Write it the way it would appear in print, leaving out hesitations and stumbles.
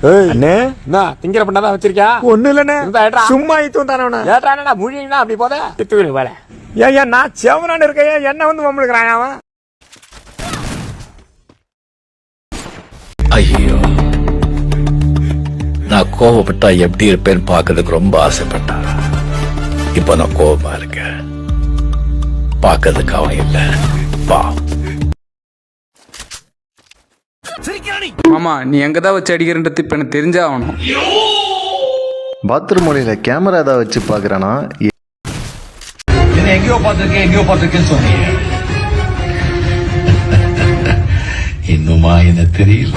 அண்ணே என்ன திங்கிற பண்ணாதான் வச்சிருக்கியா? ஒண்ணு இல்லண்ணே, சும்மா இத்தும் தானே ஏட்டானடா முழிங்கடா அப்படி போத திட்டுவீங்க வேலை. ஏன் நான் செவனான்னு இருக்கேன், என்ன வந்து வம்பளுக்குறான் அவன். ஐயோ, நான் கோவப்பட்டா எப்படி இருப்பேன்னு பாக்கிறதுக்கு ரொம்ப ஆசைப்பட்டேன். இப்ப நான் கோபமா இருக்கேன். பாக்கிறதுக்கு அவன் இல்ல. வா மாமா, நீ எங்கதான் வச்சு அடிக்கிறன்றது இப்ப எனக்கு தெரிஞ்சா ஆகணும். பாத்ரூம் மொழியில கேமரா ஏதாவது வச்சு பாக்குறானா? எங்கேயோ பார்த்திருக்கேன்னு சொன்னீங்க. இன்னுமா என்ன தெரியல.